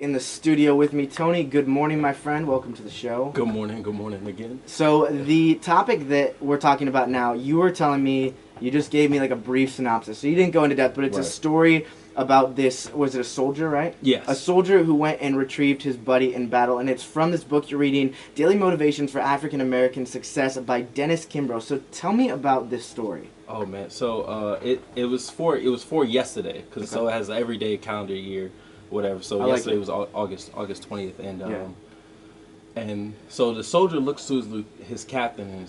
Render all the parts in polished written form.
in the studio with me. Tony, good morning, my friend. Welcome to the show. Good morning again. So the topic that we're talking about now, you were telling me, you just gave me like a brief synopsis. So you didn't go into depth, but it's a story about this, was it a soldier, right? Yes. A soldier who went and retrieved his buddy in battle, and it's from this book you're reading, Daily Motivations for African American Success by Dennis Kimbro. So tell me about this story. Oh man, so it was for yesterday, because so it has an everyday calendar year, whatever. So yesterday was August 20th, and so the soldier looks to his captain,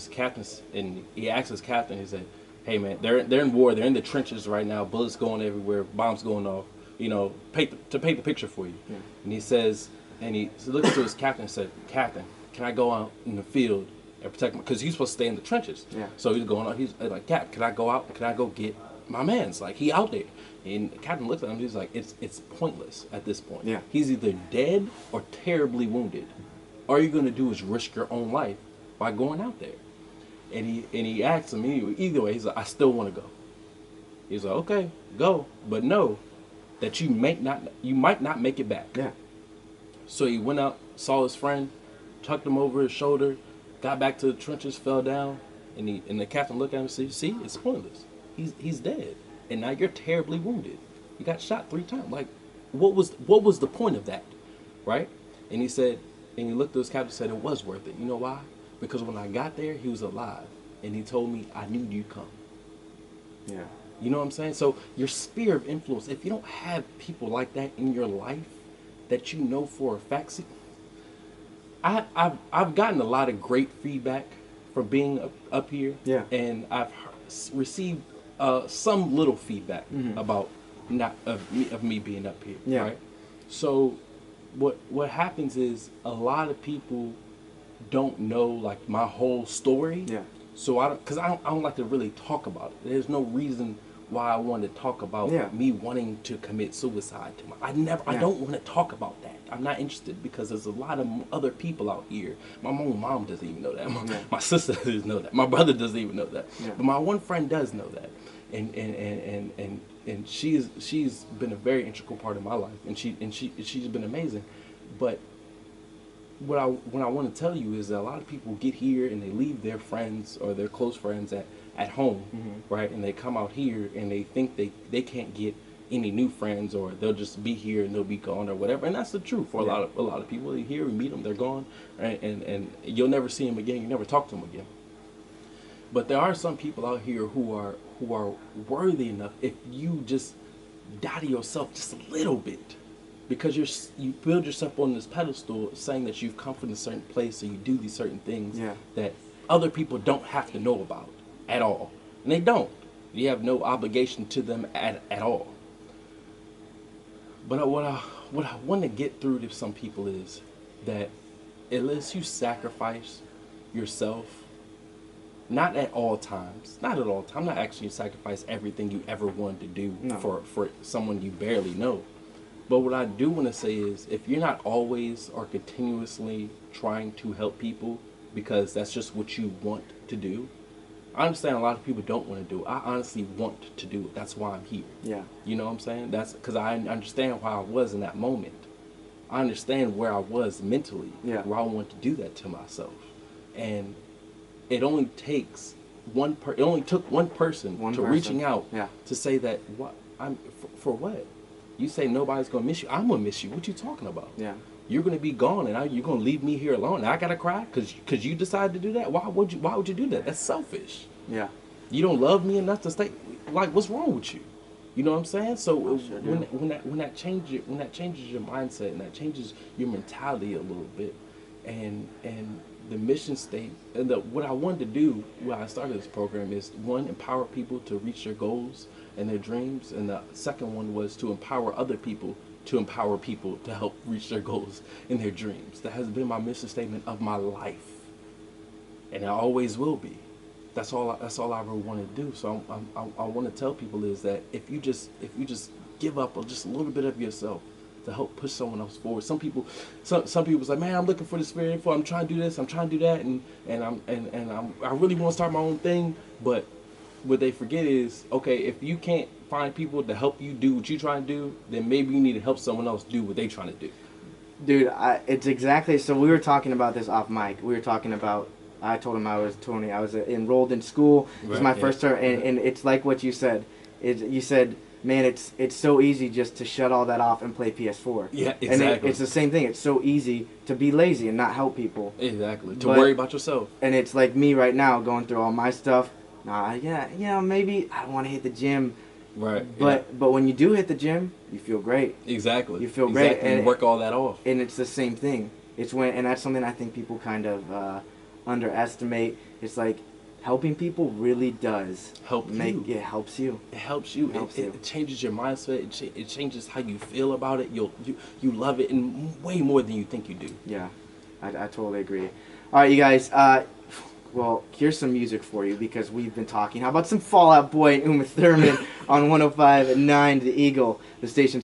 and he asks his captain. He said, "Hey man, they're in war. They're in the trenches right now. Bullets going everywhere. Bombs going off. You know, paint the picture for you." Yeah. And he says, he looks to his captain and said, "Captain, can I go out in the field and protect him?" Because he's supposed to stay in the trenches. Yeah. So he's going out. He's like, "Cap, can I go out? Can I go get my man's? Like, he out there." And the captain looks at him. He's like, "It's pointless at this point. Yeah. He's either dead or terribly wounded. All you're gonna do is risk your own life by going out there." And he asks him either way. He's like, "I still want to go." He's like, "Okay, go, but know that you might not make it back." Yeah. So he went out, saw his friend, tucked him over his shoulder, got back to the trenches, fell down, and the captain looked at him and said, "See, it's pointless. He's dead, and now you're terribly wounded. You got shot 3 times. Like, what was the point of that, right?" And he said, and he looked at his captain and said, "It was worth it. You know why? Because when I got there, he was alive, and he told me, I knew you'd come." Yeah. You know what I'm saying? So your sphere of influence, if you don't have people like that in your life that you know for a fact, see, I've gotten a lot of great feedback from being up here. Yeah. And I've received some little feedback about of me being up here. Yeah. Right. So what happens is a lot of people don't know like my whole story. Yeah. So I don't like to really talk about it. There's no reason why I want to talk about me wanting to commit suicide. I don't want to talk about that. I'm not interested because there's a lot of other people out here. My own mom doesn't even know that. My sister doesn't know that. My brother doesn't even know that. Yeah. But my one friend does know that. And she's been a very integral part of my life, and she's been amazing. But what I want to tell you is that a lot of people get here and they leave their friends or their close friends at home, right? And they come out here and they think they can't get any new friends, or they'll just be here and they'll be gone or whatever. And that's the truth for a lot of people. They here, we meet them, they're gone, right? And you'll never see them again. You never talk to them again. But there are some people out here who are worthy enough if you just die to yourself just a little bit. Because you build yourself on this pedestal saying that you've come from a certain place, so you do these certain things that other people don't have to know about at all. And they don't. You have no obligation to them at all. But what I want to get through to some people is that unless you sacrifice yourself, not at all times, I'm not actually sacrifice everything you ever wanted to do for someone you barely know. But what I do want to say is, if you're not always or continuously trying to help people because that's just what you want to do, I understand a lot of people don't want to do it. I honestly want to do it. That's why I'm here. Yeah. You know what I'm saying? That's because I understand where I was in that moment. I understand where I was mentally, where I want to do that to myself. And it only takes it only took one person reaching out to say that, for what? You say nobody's gonna miss you. I'm gonna miss you. What you talking about? Yeah. You're gonna be gone, and you're gonna leave me here alone. And I gotta cry because you decided to do that. Why would you do that? That's selfish. Yeah. You don't love me enough to stay. Like, what's wrong with you? You know what I'm saying? So when that changes your mindset, and that changes your mentality a little bit, and the mission statement, and what I wanted to do when I started this program is, one, empower people to reach their goals and their dreams, and the second one was to empower other people to help reach their goals and their dreams. That has been my mission statement of my life, and it always will be. That's all I ever want to do. So I want to tell people is that if you just give up on just a little bit of yourself to help push someone else forward. Some people say, "Man, I'm looking for the spirit info. I'm trying to do this. I'm trying to do that, and I really want to start my own thing." But what they forget is, okay, if you can't find people to help you do what you're trying to do, then maybe you need to help someone else do what they're trying to do. Dude, it's exactly. So we were talking about this off mic. We were talking about. I told him I was Tony. I was enrolled in school. It was my first term, and it's like what you said. You said, man, it's so easy just to shut all that off and play PS4. Yeah, exactly. And it's the same thing. It's so easy to be lazy and not help people. Exactly. To worry about yourself. And it's like me right now going through all my stuff. Maybe I don't want to hit the gym. Right. But when you do hit the gym, you feel great. Exactly. You feel great, and you work all that off. And it's the same thing. And that's something I think people kind of underestimate. It's like helping people really does help you. It helps you. It helps you. It changes your mindset. It changes how you feel about it. You love it in way more than you think you do. Yeah, I totally agree. All right, you guys. Well, here's some music for you because we've been talking. How about some Fall Out Boy and Uma Thurman on 105.9 The Eagle, the station.